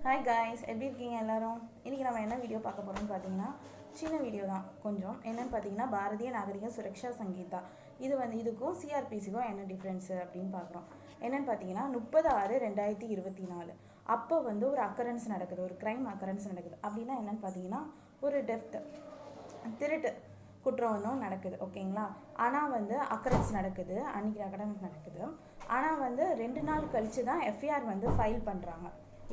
Hi guys, எப்படி இருக்கீங்க எல்லாரும்? இன்றைக்கி நம்ம என்ன வீடியோ பார்க்க போகிறோம்னு பார்த்தீங்கன்னா, சின்ன வீடியோ தான் கொஞ்சம். என்னென்னு பார்த்தீங்கன்னா, பாரதிய நாகரிக சுரக்ஷா சங்கீதா இதுக்கும் சிஆர்பிசிக்கும் என்ன டிஃப்ரென்ஸு அப்படின்னு பார்க்குறோம். என்னென்னு பார்த்தீங்கன்னா 30/6/2024 அப்போ ஒரு அக்கரன்ஸ் நடக்குது, ஒரு க்ரைம் அக்கரன்ஸ் நடக்குது. அப்படின்னா என்னென்னு பார்த்தீங்கன்னா, ஒரு திருட்டு குற்றம் நடக்குது, ஓகேங்களா? ஆனால் அக்கரன்ஸ் நடக்குது, அன்றைக்கி அக்கரன்ஸ் நடக்குது. ஆனால் 2 நாள் கழித்து தான் எஃப்ஐஆர் ஃபைல் பண்ணுறாங்க.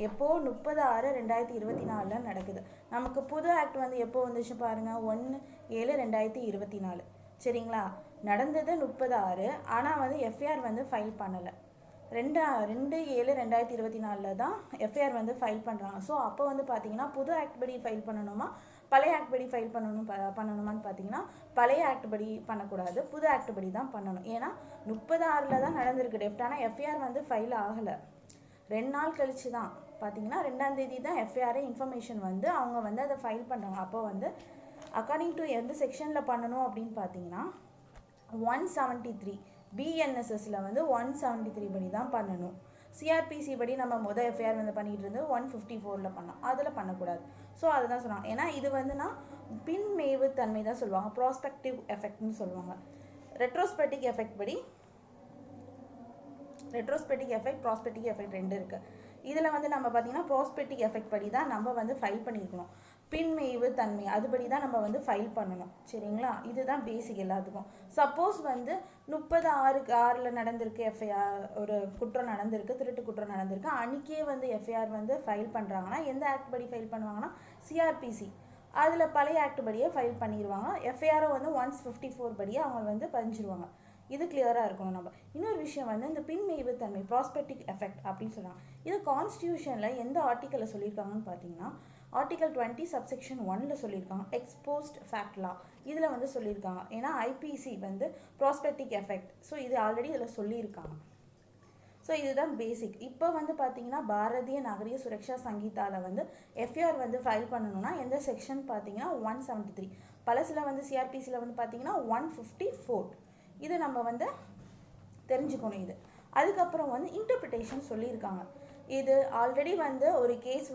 எப்போ 30/6/2024 நடக்குது. நமக்கு புது ஆக்ட் எப்போ வந்துச்சு பாருங்கள், 1/7/2024. சரிங்களா? நடந்தது 30/6, ஆனால் எஃப்ஐஆர் ஃபைல் பண்ணலை. 2/7/2024 தான் எஃப்ஐஆர் ஃபைல் பண்ணுறாங்க. ஸோ அப்போ பார்த்தீங்கன்னா புது ஆக்ட் படி ஃபைல் பண்ணணுமா, பழைய ஆக்ட் படி ஃபைல் பண்ணணுமான்னு பார்த்தீங்கன்னா, பழைய ஆக்ட் படி பண்ணக்கூடாது, புது ஆக்ட் படி தான் பண்ணணும். ஏன்னா 30/6 தான் நடந்திருக்கு டெஃப்ட். ஆனால் எஃப்ஐஆர் ஃபைல் ஆகலை. 2 நாள் கழிச்சு தான் பார்த்தீங்கன்னா 2ஆம் தேதி தான் எஃப்ஐஆர் இன்ஃபர்மேஷன் அவங்க அதை ஃபைல் பண்ணுறாங்க. அப்போ அக்கார்டிங் டு எந்த செக்ஷனில் பண்ணணும் அப்படின்னு பார்த்தீங்கன்னா 173 பிஎன்எஸ்எஸில் 173 படி தான் பண்ணணும். சிஆர்பிசி படி நம்ம எஃப்ஐஆர் பண்ணிகிட்டு இருந்து 154 பண்ணோம், அதில் பண்ணக்கூடாது. ஸோ அதுதான் சொன்னாங்க. ஏன்னா இது பின்மேவு தன்மை தான் சொல்லுவாங்க, ப்ராஸ்பெக்டிவ் எஃபெக்ட்னு சொல்லுவாங்க. ரெட்ரோஸ்பெக்டிக் எஃபெக்ட் படி ரெட்ரோஸ்பெக்டிக் எஃபெக்ட், ப்ராஸ்பெக்டிக் எஃபெக்ட் 2 இருக்குது. இதில் நம்ம பார்த்தீங்கன்னா ப்ராஸ்பெக்டிக் எஃபெக்ட் படி தான் நம்ம ஃபைல் பண்ணியிருக்கணும். பின்மெய்வு தன்மை அதுபடி தான் நம்ம ஃபைல் பண்ணணும். சரிங்களா? இதுதான் பேசிக் எல்லாத்துக்கும். சப்போஸ் 30/6 நடந்திருக்கு எஃப்ஐஆர், ஒரு குற்றம் நடந்திருக்கு, திருட்டு குற்றம் நடந்திருக்கு, அன்றைக்கே எஃப்ஐஆர் ஃபைல் பண்ணுறாங்கன்னா எந்த ஆக்ட் படி ஃபைல் பண்ணுவாங்கன்னா சிஆர்பிசி, அதில் பழைய ஆக்ட் படியே ஃபைல் பண்ணிடுவாங்க. எஃப்ஐஆரை 154 படியே அவங்க பதிஞ்சிருவாங்க. இது கிளியராக இருக்கணும். நம்ம இன்னொரு விஷயம் இந்த பின்மெய்வு தன்மை, ப்ராஸ்பெக்டிக் எஃபெக்ட் அப்படின்னு சொல்கிறாங்க. இது கான்ஸ்டியூஷனில் எந்த ஆர்டிக்கலில் சொல்லியிருக்காங்கன்னு பார்த்தீங்கன்னா, ஆர்டிக்கல் 20 சப்செக்ஷன் 1 சொல்லியிருக்காங்க. எக்ஸ்போஸ்ட் ஃபேக்ட் லா இதில் சொல்லியிருக்காங்க. ஏன்னா ஐபிசி ப்ராஸ்பெக்டிக் எஃபெக்ட், ஸோ இது ஆல்ரெடி இதில் சொல்லியிருக்காங்க. ஸோ இதுதான் பேசிக். இப்போ பார்த்தீங்கன்னா பாரதிய நாகரிக சுரக்ஷா சங்கீதாவில் எஃப்ஐஆர் ஃபைல் பண்ணணும்னா எந்த செக்ஷன் பார்த்தீங்கன்னா 173, பழசில் சிஆர்பிசியில் பார்த்தீங்கன்னா 154. இது நம்ம தெரிஞ்சுக்கணும். இது அதுக்கப்புறம் இன்டர்பிரிட்டேஷன் சொல்லியிருக்காங்க. இது ஆல்ரெடி ஒரு கேஸ்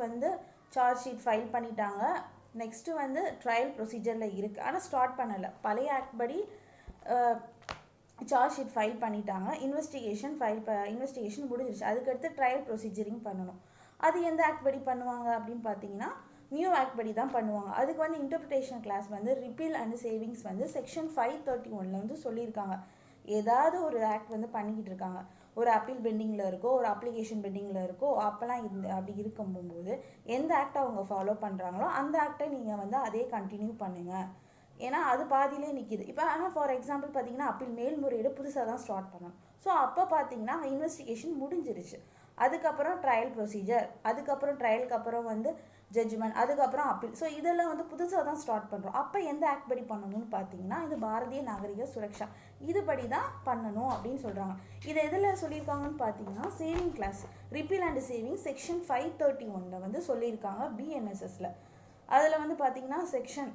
சார்ஜ் ஷீட் ஃபைல் பண்ணிட்டாங்க. நெக்ஸ்ட்டு ட்ரையல் ப்ரொசீஜரில் இருக்குது, ஆனால் ஸ்டார்ட் பண்ணலை. பழைய ஆக்ட் படி சார்ஜ் ஷீட் ஃபைல் பண்ணிட்டாங்க, இன்வெஸ்டிகேஷன் முடிஞ்சிருச்சு. அதுக்கடுத்து ட்ரையல் ப்ரொசீஜரிங் பண்ணணும். அது எந்த ஆக்ட் படி பண்ணுவாங்க அப்படின்னு பார்த்தீங்கன்னா நியூ ஆக்ட் படி தான் பண்ணுவாங்க. அதுக்கு interpretation clause repeal and savings section 531 சொல்லியிருக்காங்க. ஏதாவது ஒரு ஆக்ட் பண்ணிக்கிட்டு இருக்காங்க, ஒரு அப்பீல் பெண்டிங்கில் இருக்கோ, ஒரு அப்ளிகேஷன் பெண்டிங்கில் இருக்கோ, அப்போல்லாம் அப்படி இருக்கும்போது எந்த ஆக்ட் அவங்க ஃபாலோ பண்ணுறாங்களோ அந்த ஆக்டை நீங்கள் அதே கண்டினியூ பண்ணுங்கள். ஏன்னா அது பாதியிலே நிற்கிது. இப்போ ஆனால் ஃபார் எக்ஸாம்பிள் பார்த்தீங்கன்னா அப்பீல் மேல்முறையீடு புதுசாக தான் ஸ்டார்ட் பண்ணணும். ஸோ அப்போ பார்த்தீங்கன்னா இன்வெஸ்டிகேஷன் முடிஞ்சிருச்சு. அதுக்கப்புறம் ட்ரையல் ப்ரொசீஜர், அதுக்கப்புறம் ட்ரையலுக்கு அப்புறம் ஜட்ஜ்மெண்ட், அதுக்கப்புறம் அப்பீல். ஸோ இதெல்லாம் புதுசாக தான் ஸ்டார்ட் பண்ணுறோம். அப்போ எந்த ஆக்ட் படி பண்ணணும்னு பார்த்தீங்கன்னா இது பாரதிய நாகரிக சுரக்ஷா இதுபடி தான் பண்ணணும் அப்படின்னு சொல்கிறாங்க. இதை எதில் சொல்லியிருக்காங்கன்னு பார்த்தீங்கன்னா saving clause, repeal and saving section 531 சொல்லியிருக்காங்க பிஎன்எஸ்எஸில். அதில் பார்த்தீங்கன்னா செக்ஷன்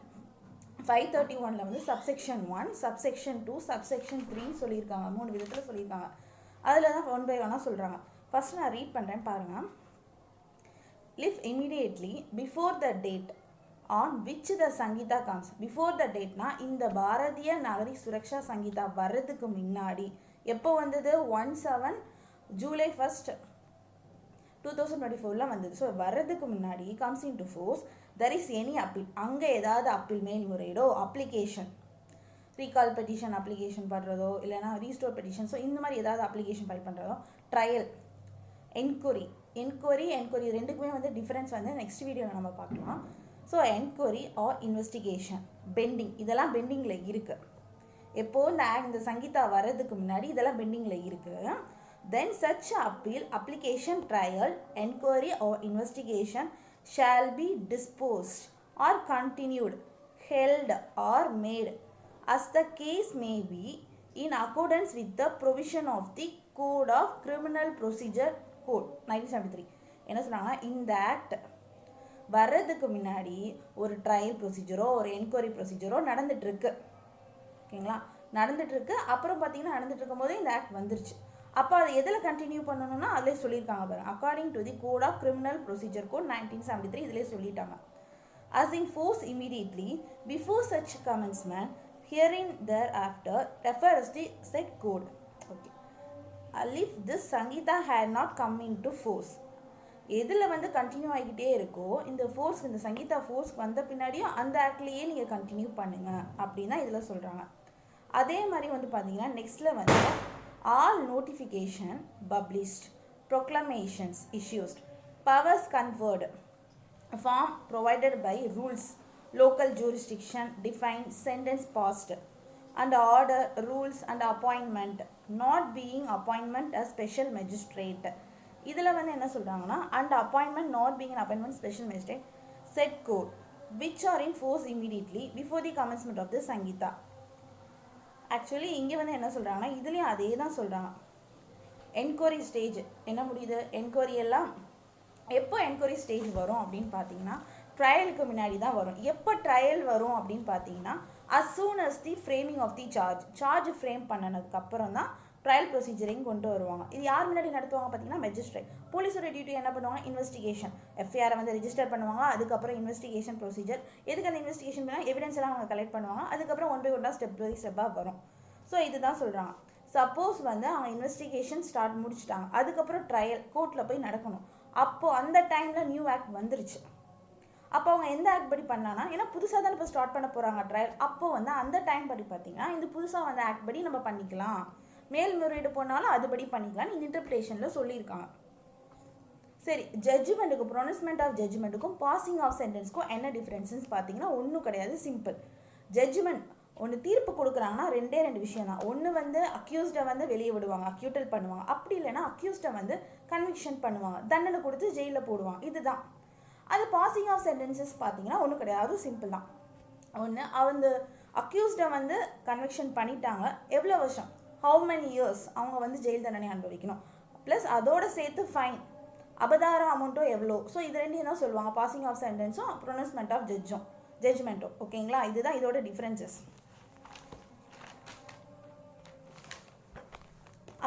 531 சப்செக்ஷன் 1, சப்செக்ஷன் 2, சப்செக்ஷன் 3 சொல்லியிருக்காங்க. 3 விதத்தில் சொல்லியிருக்காங்க. அதில் தான் 1 by 1 சொல்கிறாங்க. ஃபர்ஸ்ட் நான் ரீட் பண்ணுறேன் பாருங்கள். Live immediately before the date on which the Sangita comes. Before the dateனா இந்த பாரதிய நாகரிக சுரக்ஷா சங்கீதா வர்றதுக்கு முன்னாடி எப்போ வந்தது? 17 ஜூலை 1, 2024 வந்தது. ஸோ வர்றதுக்கு முன்னாடி comes into force there is any appeal. அங்கே ஏதாவது அப்பீல், மேல்முறையீடோ, அப்ளிகேஷன், ரீகால் பெட்டிஷன் அப்ளிகேஷன் பண்ணுறதோ, இல்லைனா ரீஸ்டோர் பெட்டிஷன், ஸோ இந்த மாதிரி ஏதாவது அப்ளிகேஷன் ஃபைல் பண்ணுறதோ, ட்ரையல், என்கொயரி ரெண்டுக்குமே டிஃப்ரென்ஸ் நெக்ஸ்ட் வீடியோவில் நம்ம பார்க்கலாம். So enquiry or investigation, pending, இதெல்லாம் பெண்டிங்கில் இருக்குது. எப்போது இந்த சங்கீதா வர்றதுக்கு முன்னாடி இதெல்லாம் பெண்டிங்கில் இருக்குது. Then such appeal, application, trial, enquiry or investigation shall be disposed or continued, held or made as the case may be in accordance with the provision of the code of criminal procedure code 1973. என்ன சொன்னாங்கன்னா இந்த act வர்றதுக்கு முன்னாடி ஒரு trial ப்ரொசீஜரோ, ஒரு enquiry ப்ரொசீஜரோ நடந்துகிட்ருக்கு, ஓகேங்களா? நடந்துகிட்ருக்கு. அப்புறம் பார்த்தீங்கன்னா நடந்துகிட்டு இருக்கும் போதே இந்த ஆக்ட் வந்துருச்சு. அப்போ அது எதில் கண்டினியூ பண்ணணும்னா அதிலே சொல்லியிருக்காங்க பாருங்க. According to the code of criminal procedure code 1973 இதிலே சொல்லிட்டாங்க. As in force immediately before such commencement, herein thereafter refers the said code. Okay. If this Sangita had not come into force, எதில் வந்து continue ஆகிக்கிட்டே இருக்கோ இந்த force, இந்த Sangeetha force வந்த பின்னாடியும் அந்த ஆக்ட்லேயே நீங்கள் கண்டினியூ பண்ணுங்க அப்படின்னா இதில் சொல்கிறாங்க. அதே மாதிரி வந்து பார்த்தீங்கன்னா நெக்ஸ்ட்டில் வந்து all notification published, proclamations issued, powers conferred, form provided by rules, local jurisdiction defined, sentence passed, and order, rules and appointment not being appointment as special magistrate. இதில் வந்து என்ன சொல்கிறாங்கன்னா and appointment not being an appointment special magistrate set code which are in force immediately before the commencement of the Sangita. Actually இங்கே வந்து என்ன சொல்கிறாங்கன்னா இதுலேயும் அதே தான் சொல்கிறாங்க. என்கொயரி ஸ்டேஜ் என்ன முடியுது, என்கொயரி எல்லாம் எப்போ என்கொயரி ஸ்டேஜ் வரும் அப்படின்னு பார்த்தீங்கன்னா ட்ரையலுக்கு முன்னாடி தான் வரும். எப்போ ட்ரையல் வரும் அப்படின்னு பார்த்தீங்கன்னா as soon as the framing of the charge frame பண்ணனதுக்கப்புறம் தான் ட்ரையல் ப்ரொசீஜரிங் கொண்டு வருவாங்க. இது யார் முன்னாடி நடத்துவாங்க பார்த்தீங்கன்னா மெஜிஸ்ட்ரேட். போலீஸோட டியூட்டி என்ன பண்ணுவாங்க, இன்வெஸ்டிகேஷன், எஃப்ஐஆரை வந்து ரெஜிஸ்டர் பண்ணுவாங்க. அதுக்கப்புறம் இன்வெஸ்டிகேஷன் ப்ரொசீஜர், எதுக்கு அந்த இன்வெஸ்டிகேஷன் பண்ணால் எவிடன்ஸ் எல்லாம் அவங்க கலெக்ட் பண்ணுவாங்க. அதுக்கப்புறம் ஒன் பை ஒன்னாக ஸ்டெப் பை ஸ்டெப்பாக வரும். ஸோ இதுதான் சொல்கிறாங்க. சப்போஸ் வந்து அவங்க இன்வெஸ்டிகேஷன் ஸ்டார்ட் முடிச்சுட்டாங்க, அதுக்கப்புறம் ட்ரையல் கோர்ட்டில் போய் நடக்கணும். அப்போது அந்த டைமில் நியூ ஆக்ட் வந்துருச்சு. அப்போ அவங்க எந்த ஆக்ட் படி பண்ணலான்னா, ஏன்னா புதுசாக தான் இப்போ ஸ்டார்ட் பண்ண போகிறாங்க ட்ரையல். அப்போ வந்து அந்த டைம் படி பார்த்தீங்கன்னா இந்த புதுசாக வந்த ஆக்ட் படி நம்ம பண்ணிக்கலாம், மேல்முறையீடு போனாலும் அதுபடி பண்ணிக்கலாம், இந்த இன்டர்பிரேஷனில் சொல்லியிருக்காங்க. சரி, ஜட்ஜ்மெண்ட்டுக்கும் ப்ரொனன்ஸ்மெண்ட் ஆஃப் ஜட்ஜ்மெண்ட்டுக்கும் பாசிங் ஆஃப் சென்டென்ஸ்க்கும் என்ன டிஃப்ரென்ஸ்ன்னு பார்த்தீங்கன்னா ஒன்றும் கிடையாது, சிம்பிள். ஜட்ஜ்மெண்ட் ஒன்று தீர்ப்பு கொடுக்குறாங்கன்னா ரெண்டு விஷயம் தான். ஒன்று வந்து அக்யூஸ்டை வந்து வெளியே விடுவாங்க, அக்யூட்டல் பண்ணுவாங்க. அப்படி இல்லைன்னா அக்யூஸ்டை வந்து கன்விக்ஷன் பண்ணுவாங்க, தண்டனை கொடுத்து ஜெயிலில் போடுவாங்க. இதுதான். அது பாசிங் ஆஃப் சென்டென்சஸ் பார்த்தீங்கன்னா ஒன்றும் கிடையாது, அதுவும் சிம்பிள் தான். ஒன்று அவங்க அக்யூஸ்டை வந்து கன்விக்ஷன் பண்ணிட்டாங்க, எவ்வளோ வருஷம், ஹவு மெனி இயர்ஸ் அவங்க வந்து ஜெயில் தண்டனை அனுபவிக்கணும், ப்ளஸ் அதோடு சேர்த்து ஃபைன், அபதார அமௌண்ட்டும் எவ்வளோ. ஸோ இது ரெண்டையும் தான் சொல்லுவாங்க, பாசிங் ஆஃப் சென்டென்ஸும் ப்ரொனன்ஸ்மெண்ட் ஆஃப் ஜட்ஜ்மெண்ட்டும். ஓகேங்களா, இதுதான் இதோட டிஃப்ரென்சஸ்.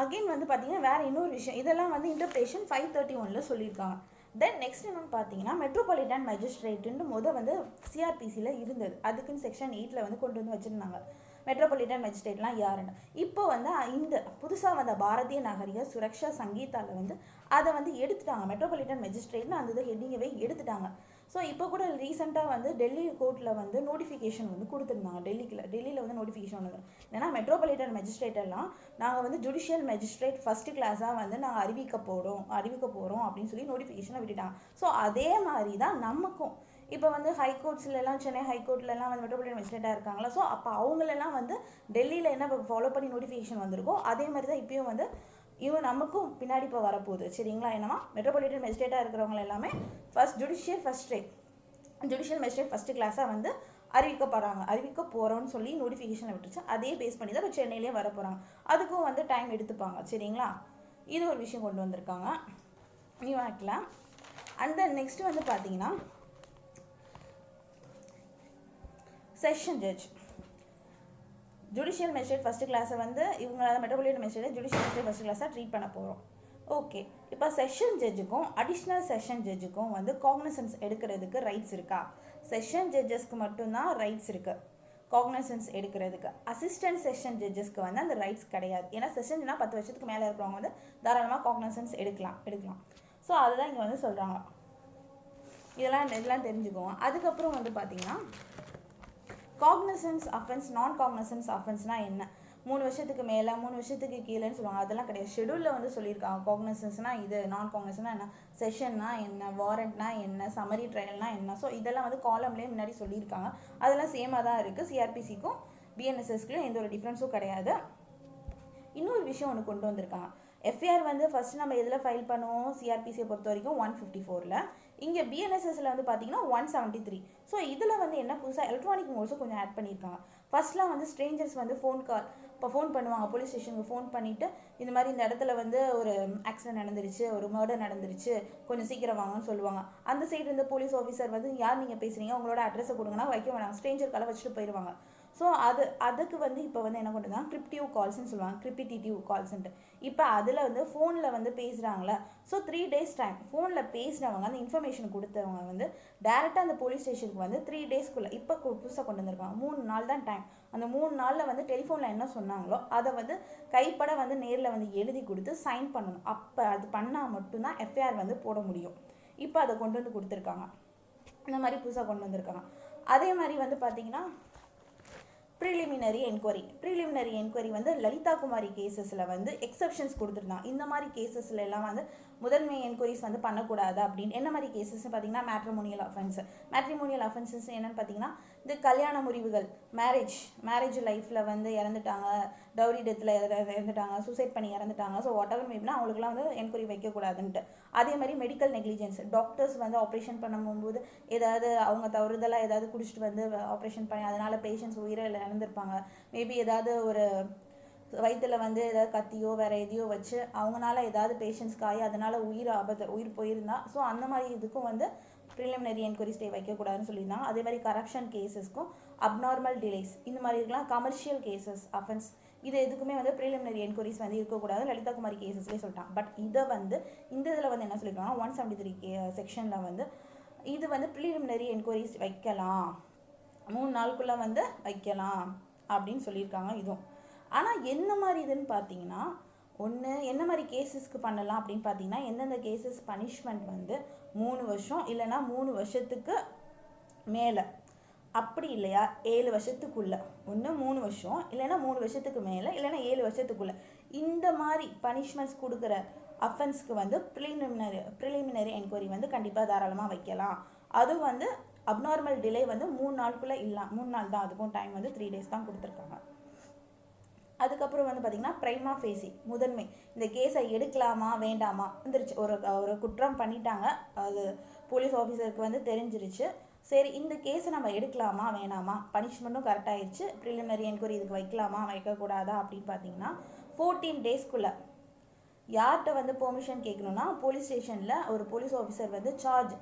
அகெயின் வந்து பார்த்தீங்கன்னா வேறு இன்னொரு விஷயம், இதெல்லாம் வந்து இன்டர்பிரேஷன் 531 சொல்லியிருக்காங்க. தென் நெக்ஸ்ட் என்னன்னு பார்த்தீங்கன்னா மெட்ரோபாலிட்டன் மேஜிஸ்ட்ரேட்டுன்னு வந்து சிஆர்பிசியில் இருந்தது, அதுக்குன்னு செக்ஷன் 8 வந்து கொண்டு வந்து வச்சுருந்தாங்க. மெட்ரோபாலிட்டன் மேஜிஸ்ட்ரேட்லாம் யாருன்னு இப்போ வந்து இந்த புதுசாக வந்த பாரதிய நாகரிக சுரக்ஷா சங்கீதாவில் வந்து அதை வந்து எடுத்துட்டாங்க. மெட்ரோபாலிட்டன் மேஜிஸ்ட்ரேட்னு அந்த ஹெட்டிங்கவே எடுத்துட்டாங்க. ஸோ இப்போ கூட ரீசெண்டாக வந்து டெல்லி கோர்ட்டில் வந்து நோட்டிஃபிகேஷன் வந்து கொடுத்துருந்தாங்க. டெல்லியில் வந்து நோட்டிஃபிகேஷன் வந்து ஏன்னா மெட்ரோபாலிட்டன் மேஜிஸ்ட்ரேட் எல்லாம் நாங்கள் வந்து ஜுடிஷியல் மேஜிஸ்ட்ரேட் ஃபஸ்ட்டு கிளாஸாக வந்து நாங்கள் அறிவிக்க போகிறோம் அப்படின்னு சொல்லி நோட்டிஃபிகேஷனை விட்டுட்டாங்க. ஸோ அதே மாதிரி தான் நமக்கும் இப்போ வந்து ஹைகோர்ட்ஸ்லாம், சென்னை ஹைகோர்ட்லலாம் வந்து மெட்ரோபாலிட்டன் மேஜிஸ்ட்ரேட்டாக இருக்காங்களா. ஸோ அப்போ அவங்களெல்லாம் வந்து டெல்லியில் என்ன ஃபாலோ பண்ணி நோட்டிஃபிகேஷன் வந்திருக்கோ அதே மாதிரி தான் இப்பயும் வந்து இவன் நமக்கும் பின்னாடி இப்போ வரப்போகுது. சரிங்களா, என்னமா மெட்ரோபாலிட்டன் மேஜிஸ்ட்ரேட்டாக இருக்கிறவங்க எல்லாமே ஜுடிஷியல் மேஜிஸ்ட்ரேட் ஃபஸ்ட்டு கிளாஸாக வந்து அறிவிக்க போகிறோன்னு சொல்லி நோட்டிஃபிகேஷனை விட்டுருச்சு. அதே பேஸ் பண்ணி தான் இப்போ சென்னையிலே வர போகிறாங்க. அதுக்கும் வந்து டைம் எடுத்துப்பாங்க. சரிங்களா, இது ஒரு விஷயம் கொண்டு வந்திருக்காங்க நியூ ஆக்டில். அண்ட் தென் நெக்ஸ்ட் வந்து பார்த்தீங்கன்னா session judge, judicial magistrate first கிளாஸை வந்து இவங்களால metropolitan magistrate judicial magistrate first கிளாஸாக ட்ரீட் பண்ண போகிறோம். ஓகே, இப்போ செஷன் ஜட்ஜுக்கும் அடிஷ்னல் செஷன் ஜட்ஜுக்கும் வந்து காக்னிசன்ஸ் எடுக்கிறதுக்கு ரைட்ஸ் இருக்கா? செஷன் ஜட்ஜஸ்க்கு மட்டும்தான் ரைட்ஸ் இருக்குது காக்னிசன்ஸ் எடுக்கிறதுக்கு. அசிஸ்டன்ட் செஷன் ஜட்ஜஸ்க்கு வந்து அந்த ரைட்ஸ் கிடையாது. ஏன்னா செஷன்னா 10 வருஷத்துக்கு மேலே இருக்கிறவங்க வந்து தாராளமாக காக்னிசன்ஸ் எடுக்கலாம். ஸோ அதுதான் இங்கே வந்து சொல்கிறாங்க. இதெல்லாம் தெரிஞ்சுக்குவோம். அதுக்கப்புறம் வந்து பார்த்தீங்கன்னா காக்னிசன்ஸ் அஃபென்ஸ், நான் காக்னிசன்ஸ் அஃபென்ஸ்னால் என்ன? 3 வருஷத்துக்கு மேலே 3 வருஷத்துக்கு கீழேன்னு சொல்லுவாங்க. அதெல்லாம் கிடையாது. ஷெடியூலில் வந்து சொல்லியிருக்காங்க காக்னிசன்ஸ்னால் இது, நான் காக்னிசன்ஸ்னால் என்ன, செஷன்னா என்ன, வாரண்ட்னா என்ன, சம்மரி ட்ரையல்னால் என்ன. ஸோ இதெல்லாம் வந்து காலம்லேயே முன்னாடி சொல்லியிருக்காங்க. அதெல்லாம் சேமாக தான் இருக்குது. சிஆர்பிசிக்கும் பிஎன்எஸ்எஸ்க்கும் எந்த ஒரு டிஃப்ரென்ஸும் கிடையாது. இன்னொரு விஷயம் ஒன்று கொண்டு வந்திருக்காங்க. எஃப்ஐஆர் வந்து ஃபஸ்ட்டு நம்ம எதில் ஃபைல் பண்ணுவோம், சிஆர்பிசியை பொறுத்த வரைக்கும் 154, இங்கே பிஎன்எஸ்எஸில் வந்து பார்த்தீங்கன்னா 173. ஸோ இதில் வந்து என்ன புதுசாக எலக்ட்ரானிக் மோட்ஸும் கொஞ்சம் ஆட் பண்ணியிருக்காங்க. ஃபஸ்ட்லாம் வந்து ஸ்ட்ரேஞ்சர்ஸ் வந்து ஃபோன் பண்ணுவாங்க, போலீஸ் ஸ்டேஷனுக்கு ஃபோன் பண்ணிவிட்டு இந்த மாதிரி இந்த இடத்துல வந்து ஒரு ஆக்சிடென்ட் நடந்துருச்சு, ஒரு மர்டர் நடந்துருச்சு, கொஞ்சம் சீக்கிரம் வாங்கன்னு சொல்லுவாங்க. அந்த சைடு இருந்த போலீஸ் ஆஃபீஸர் வந்து யார் நீங்கள் பேசுகிறீங்க, உங்களோட அட்ரஸை கொடுங்கன்னா வைக்க வேணாம், ஸ்ட்ரேஞ்சர் காலை வச்சுட்டு போயிடுவாங்க. ஸோ அதுக்கு வந்து இப்போ வந்து என்ன பண்ணுறாங்க, கிரிப்டிவ் கால்ஸ்ன்னு சொல்லுவாங்க, கிரிப்பிட்டிவ் கால்ஸ்ன்ட்டு. இப்போ அதில் வந்து ஃபோனில் வந்து பேசுகிறாங்களா, ஸோ 3 days டைம். ஃபோனில் பேசுகிறவங்க அந்த இன்ஃபர்மேஷன் கொடுத்தவங்க வந்து டேரெக்டாக அந்த போலீஸ் ஸ்டேஷனுக்கு வந்து 3 daysக்குள்ளே இப்போ புதுசாக கொண்டு வந்திருக்காங்க, 3 நாள் தான் டைம். அந்த 3 நாளில் வந்து டெலிஃபோனில் என்ன சொன்னாங்களோ அதை வந்து கைப்பட வந்து நேரில் வந்து எழுதி கொடுத்து சைன் பண்ணணும். அப்போ அது பண்ணால் மட்டும்தான் எஃப்ஐஆர் வந்து போட முடியும். இப்போ அதை கொண்டு வந்து கொடுத்துருக்காங்க, இந்த மாதிரி புதுசாக கொண்டு வந்திருக்காங்க. அதே மாதிரி வந்து பார்த்தீங்கன்னா ப்ரிலிமினரி என்கொயரி வந்து லலிதா குமாரி கேசஸில் வந்து எக்ஸப்ஷன்ஸ் கொடுத்துருந்தாங்க. இந்த மாதிரி கேசஸில் எல்லாம் வந்து முதன்மை என்கொயரிஸ் வந்து பண்ணக்கூடாது அப்படின்னு. என்ன மாதிரி கேசஸ் பார்த்தீங்கன்னா மேட்ரிமோனியல் அஃபென்சஸ் என்னன்னு பார்த்தீங்கன்னா இந்த கல்யாண முறிவுகள், மேரேஜ் லைஃப்பில் வந்து இறந்துட்டாங்க, டவுரி டெத்தில் இறந்துட்டாங்க, சூசைட் பண்ணி இறந்துட்டாங்க, ஸோ வாட் எவர் மேப்னா அவங்களுக்குலாம் வந்து என்கொயரி வைக்கக்கூடாதுன்ட்டு. அதே மாதிரி மெடிக்கல் நெக்லிஜென்ஸ், டாக்டர்ஸ் வந்து ஆப்ரேஷன் பண்ணும்போது ஏதாவது அவங்க தவறுதலாக ஏதாவது குடிச்சிட்டு வந்து ஆப்ரேஷன் பண்ணி அதனால் பேஷண்ட்ஸ் உயிரை இழந்திருப்பாங்க. மேபி ஏதாவது ஒரு வயிற்றில் வந்து ஏதாவது கத்தியோ வேறு எதையோ வச்சு அவங்களால ஏதாவது பேஷண்ட்ஸ்க்கு ஆகி அதனால் உயிர் போயிருந்தா, ஸோ அந்த மாதிரி இதுக்கும் வந்து ப்ரிலிமினரி என்கொயரி ஸ்டே வைக்கக்கூடாதுன்னு சொல்லியிருந்தாங்க. அதே மாதிரி கரப்ஷன் கேசஸ்க்கும் அப்நார்மல் டிலேஸ், இந்த மாதிரி இருக்கலாம் கமர்ஷியல் கேசஸ் அஃபென்ஸ், இது எதுக்குமே வந்து ப்ரிலிமினரி என்கொயரிஸ் வந்து இருக்கக்கூடாது லலிதா குமாரி கேசஸ்லேயே சொல்லிட்டாங்க. பட் இதை வந்து இந்த இதில் வந்து என்ன சொல்லியிருக்காங்கன்னா 173 செக்ஷனில் வந்து இது வந்து ப்ரிலிமினரி என்கொயரிஸ் வைக்கலாம், 3 நாளுக்குள்ளே வந்து வைக்கலாம் அப்படின்னு சொல்லியிருக்காங்க இதுவும். ஆனால் என்ன மாதிரி இதுன்னு பார்த்தீங்கன்னா, ஒன்று என்ன மாதிரி கேசஸ்க்கு பண்ணலாம் அப்படின்னு பார்த்தீங்கன்னா, எந்தெந்த கேசஸ் பனிஷ்மெண்ட் வந்து 3 வருஷம் இல்லைனா 3 வருஷத்துக்கு மேலே, அப்படி இல்லையா 7 வருஷத்துக்குள்ளே, ஒன்று 3 வருஷம் இல்லைனா 3 வருஷத்துக்கு மேலே இல்லைனா 7 வருஷத்துக்குள்ளே, இந்த மாதிரி பனிஷ்மெண்ட்ஸ் கொடுக்குற அஃபென்ஸ்க்கு வந்து ப்ரிலிமினரி என்கொயரி வந்து கண்டிப்பாக தாராளமாக வைக்கலாம். அதுவும் வந்து அப்நார்மல் டிலே வந்து 3 நாளுக்குள்ளே இல்லை, 3 நாள் தான், அதுக்கும் டைம் வந்து 3 days தான் கொடுத்துருக்காங்க. அதுக்கப்புறம் வந்து பார்த்திங்கன்னா ப்ரைமா ஃபேசி முதன்மை, இந்த கேஸை எடுக்கலாமா வேண்டாமா வந்துருச்சு, ஒரு குற்றம் பண்ணிட்டாங்க, அது போலீஸ் ஆஃபீஸருக்கு வந்து தெரிஞ்சிருச்சு, சரி இந்த கேஸை நம்ம எடுக்கலாமா வேணாமா, பனிஷ்மெண்ட்டும் கரெக்டாகிடுச்சு, ப்ரிலிமினரி என்கொயரி இதுக்கு வைக்கலாமா வைக்கக்கூடாதா அப்படின்னு பார்த்தீங்கன்னா 14 daysக்குள்ளே யார்கிட்ட வந்து பெர்மிஷன் கேட்கணும்னா போலீஸ் ஸ்டேஷனில் ஒரு போலீஸ் ஆஃபீஸர் வந்து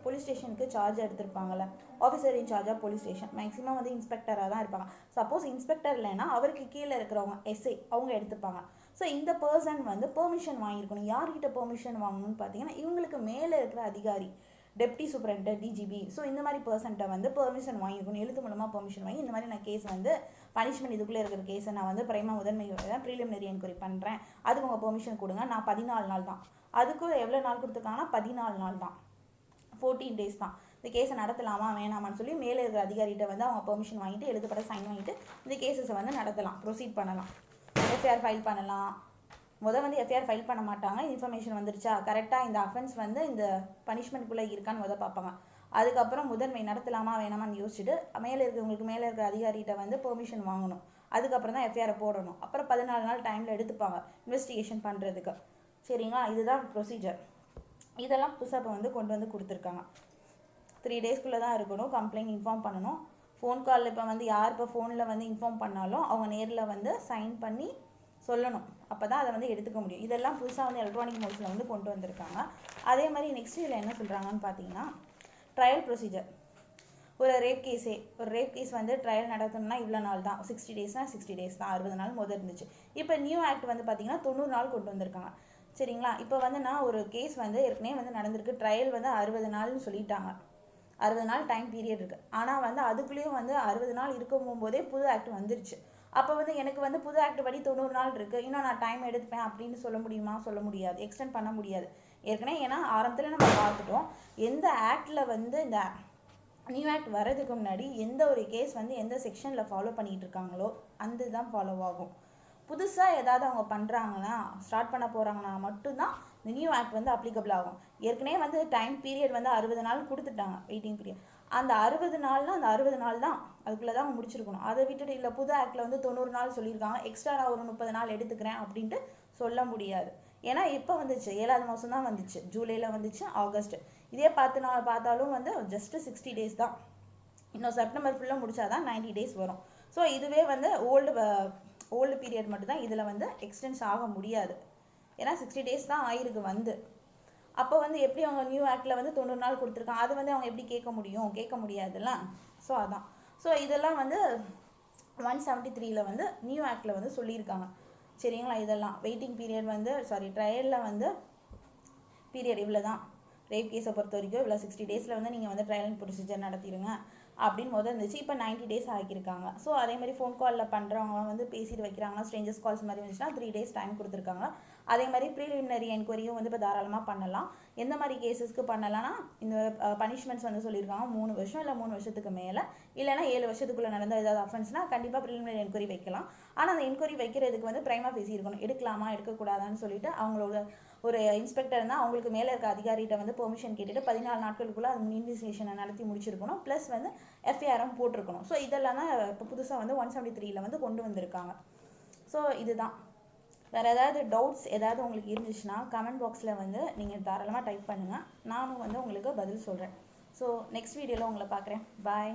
போலீஸ் ஸ்டேஷனுக்கு சார்ஜ் எடுத்திருப்பாங்கள்ல, officer in charge of police station, maximum வந்து இன்ஸ்பெக்டராக தான் இருப்பாங்க. சப்போஸ் இன்ஸ்பெக்டர் இல்லைன்னா அவருக்கு கீழே இருக்கிறவங்க எஸ்ஐ அவங்க எடுத்துப்பாங்க. ஸோ இந்த பர்சன் வந்து பெர்மிஷன் வாங்கியிருக்கணும். யார்கிட்ட பெர்மிஷன் வாங்கணும்னு பார்த்தீங்கன்னா இவங்களுக்கு மேலே இருக்கிற அதிகாரி, டெப்டி சூப்பரண்டர், டிஜிபி, ஸோ இந்த மாதிரி பர்சன்ட்டை வந்து பெர்மிஷன் வாங்கியிருக்கணும், எழுத்து மூலமாக பெர்மிஷன் வாங்கி இந்த மாதிரி நான் கேஸ் வந்து பனிஷ்மெண்ட் இதுக்குள்ளே இருக்கிற கேஸை நான் வந்து முதன்மை ப்ரிலிமினரி என்கொயரி பண்ணுறேன், அதுக்கு உங்கள் பெர்மிஷன் கொடுங்க, நான் 14 நாள் தான், அதுக்கும் எவ்வளோ நாள் கொடுத்துருக்காங்கன்னா 14 நாள் தான், 14 days தான். இந்த கேஸை நடத்தலாமா வேணாமான்னு சொல்லி மேலே இருக்கிற அதிகாரிகிட்ட வந்து அவங்க பெர்மிஷன் வாங்கிட்டு எழுதப்பட சைன் வாங்கிட்டு இந்த கேஸஸை வந்து நடத்தலாம், ப்ரொசீட் பண்ணலாம், எஃப்ஐஆர் ஃபைல் பண்ணலாம். வந்து எஃப்ஐஆர் ஃபைல் பண்ண மாட்டாங்க, இன்ஃபர்மேஷன் வந்துருச்சா கரெக்டாக இந்த அஃபென்ஸ் வந்து இந்த பனிஷ்மெண்ட்குள்ளே இருக்கான்னு பார்ப்பாங்க. அதுக்கப்புறம் முதன்மை நடத்தலாமா வேணாமான்னு யோசிச்சுட்டு மேலே இருக்கிற அதிகாரிகிட்ட வந்து பெர்மிஷன் வாங்கணும், அதுக்கப்புறம் தான் எஃப்ஐஆரை போடணும். அப்புறம் 14 நாள் டைமில் எடுத்துப்பாங்க இன்வெஸ்டிகேஷன் பண்ணுறதுக்கு. சரிங்களா, இதுதான் ப்ரொசீஜர். இதெல்லாம் புதுசாக வந்து கொண்டு வந்து கொடுத்துருக்காங்க. 3 daysக்குள்ளே தான் இருக்கணும், கம்ப்ளைண்ட் இன்ஃபார்ம் பண்ணணும். ஃபோன் காலில் இப்போ வந்து யார் இப்போ ஃபோனில் வந்து இன்ஃபார்ம் பண்ணாலும் அவங்க நேரில் வந்து சைன் பண்ணி சொல்லணும், அப்போ தான் அதை வந்து எடுத்துக்க முடியும். இதெல்லாம் புதுசாக வந்து எலக்ட்ரானிக் மோட்ஸில் வந்து கொண்டு வந்திருக்காங்க. அதே மாதிரி நெக்ஸ்ட் இதில் என்ன சொல்கிறாங்கன்னு பார்த்தீங்கன்னா ட்ரையல் ப்ரொசீஜர். ஒரு ரேப் கேஸ் வந்து ட்ரையல் நடத்தணும்னா இவ்வளோ நாள் தான், 60 daysனால் 60 days தான், 60 நாள் முதல் இருந்துச்சு. இப்போ நியூ ஆக்ட் வந்து பார்த்தீங்கன்னா 90 நாள் கொண்டு வந்திருக்காங்க. சரிங்களா, இப்போ வந்து நான் ஒரு கேஸ் வந்து ஏற்கனவே வந்து நடந்திருக்கு, ட்ரையல் வந்து 60 நாள்னு சொல்லிட்டாங்க, 60 நாள் டைம் பீரியட் இருக்குது. ஆனால் வந்து அதுக்குள்ளேயும் வந்து 60 நாள் இருக்கும் போதே புது ஆக்ட் வந்துருச்சு. அப்போ வந்து எனக்கு வந்து புது ஆக்ட் படி 90 நாள் இருக்குது, இன்னும் நான் டைம் எடுத்துப்பேன் அப்படின்னு சொல்ல முடியுமா? சொல்ல முடியாது, எக்ஸ்டெண்ட் பண்ண முடியாது. ஏற்கனவே ஏன்னா ஆரம்பத்தில் நம்ம பார்த்துட்டோம், எந்த ஆக்டில் வந்து இந்த நியூ ஆக்ட் வர்றதுக்கு முன்னாடி எந்த ஒரு கேஸ் வந்து எந்த செக்ஷனில் ஃபாலோ பண்ணிகிட்டு இருக்காங்களோ அந்த தான் ஃபாலோ ஆகும். புதுசாக ஏதாவது அவங்க பண்ணுறாங்கன்னா ஸ்டார்ட் பண்ண போகிறாங்கன்னா மட்டும்தான் இந்த நியூ ஆக்ட் வந்து அப்ளிகபிள் ஆகும். ஏற்கனவே வந்து டைம் பீரியட் வந்து 60 நாள் கொடுத்துட்டாங்க, வெயிட்டிங் பீரியட். அந்த 60 நாள்னா அந்த 60 நாள் தான், அதுக்குள்ளே தான் அவங்க முடிச்சிருக்கணும். அதை விட்டுட்டு இல்லை புது ஆக்டில் வந்து 90 நாள் சொல்லியிருக்காங்க, எக்ஸ்ட்ரா நான் ஒரு 30 நாள் எடுத்துக்கிறேன் அப்படின்ட்டு சொல்ல முடியாது. ஏன்னா இப்போ வந்துச்சு, 7வது மாதம் தான் வந்துச்சு, ஜூலையில் வந்துச்சு, ஆகஸ்ட். இதே பார்த்தாலும் வந்து ஜஸ்ட்டு 60 days தான், இன்னும் செப்டம்பர் ஃபுல்லாக முடிச்சாதான் 90 days வரும். ஸோ இதுவே வந்து ஓல்டு பீரியட் மட்டும்தான் இதில் வந்து எக்ஸ்டென்ஸ் ஆக முடியாது. ஏன்னா 60 days தான் ஆயிருக்கு வந்து. அப்போ வந்து எப்படி அவங்க நியூ ஆக்டில் வந்து 90 நாள் கொடுத்துருக்காங்க, அது வந்து அவங்க எப்படி கேட்க முடியாதுல்ல. ஸோ அதான். ஸோ இதெல்லாம் வந்து 173ல் வந்து நியூ ஆக்டில் வந்து சொல்லியிருக்காங்க. சரிங்களா? இதெல்லாம் வெயிட்டிங் பீரியட் வந்து ட்ரையலில் வந்து பீரியட் இவ்வளோ தான். ரேப் கேஸை பொறுத்த வரைக்கும் இவ்வளோ 60 டேஸில் வந்து நீங்கள் வந்து ட்ரையல் அண்ட் ப்ரொசீஜர் நடத்திடுங்க அப்படின்னு இருந்துச்சு. இப்போ 90 டேஸ் ஆகியிருக்காங்க. ஸோ அதே மாதிரி ஃபோன் காலில் பண்ணுறவங்க வந்து பேசிட்டு வைக்கிறாங்கன்னா, ஸ்ட்ரேஞ்சர்ஸ் கால்ஸ் மாதிரி இருந்துச்சுன்னா 3 டேஸ் டைம் கொடுத்துருக்காங்க. அதே மாதிரி ப்ரீலிமினரி என்கொயரியும் வந்து இப்போ தாராளமாக பண்ணலாம். எந்த மாதிரி கேஸஸ்க்கு பண்ணலாம்னா, இந்த பனிஷ்மெண்ட்ஸ் வந்து சொல்லியிருக்காங்க 3 வருஷம் இல்லை 3 வருஷத்துக்கு மேலே, இல்லைனா 7 வருஷத்துக்குள்ளே நடந்த ஏதாவது அஃபென்ஸ்னா கண்டிப்பாக ப்ரிலிமினரி என்கொயரி வைக்கலாம். ஆனால் அந்த என்கொயரி வைக்கிறதுக்கு வந்து பிரைமா ஃபேசி இருக்கணும். எடுக்கலாமா எடுக்கக்கூடாதான்னு சொல்லிட்டு அவங்களோட ஒரு இன்ஸ்பெக்டர்னா அவங்களுக்கு மேலே இருக்க அதிகாரிகிட்ட வந்து பெர்மிஷன் கேட்டுட்டு 14 நாட்களுக்குள்ளே அது இன்வெஸ்டிகேஷனை நடத்தி முடிச்சிருக்கணும். ப்ளஸ் வந்து எஃப்ஐஆரும் போட்டிருக்கணும். ஸோ இதெல்லாம் தான் இப்போ புதுசாக வந்து 173ல் வந்து கொண்டு வந்திருக்காங்க. ஸோ இதுதான். வேறு ஏதாவது டவுட்ஸ் ஏதாவது உங்களுக்கு இருந்துச்சுன்னா கமெண்ட் பாக்ஸில் வந்து நீங்கள் தாராளமாக டைப் பண்ணுங்கள். நானும் வந்து உங்களுக்கு பதில் சொல்கிறேன். ஸோ நெக்ஸ்ட் வீடியோவில் உங்களை பார்க்குறேன். பாய்.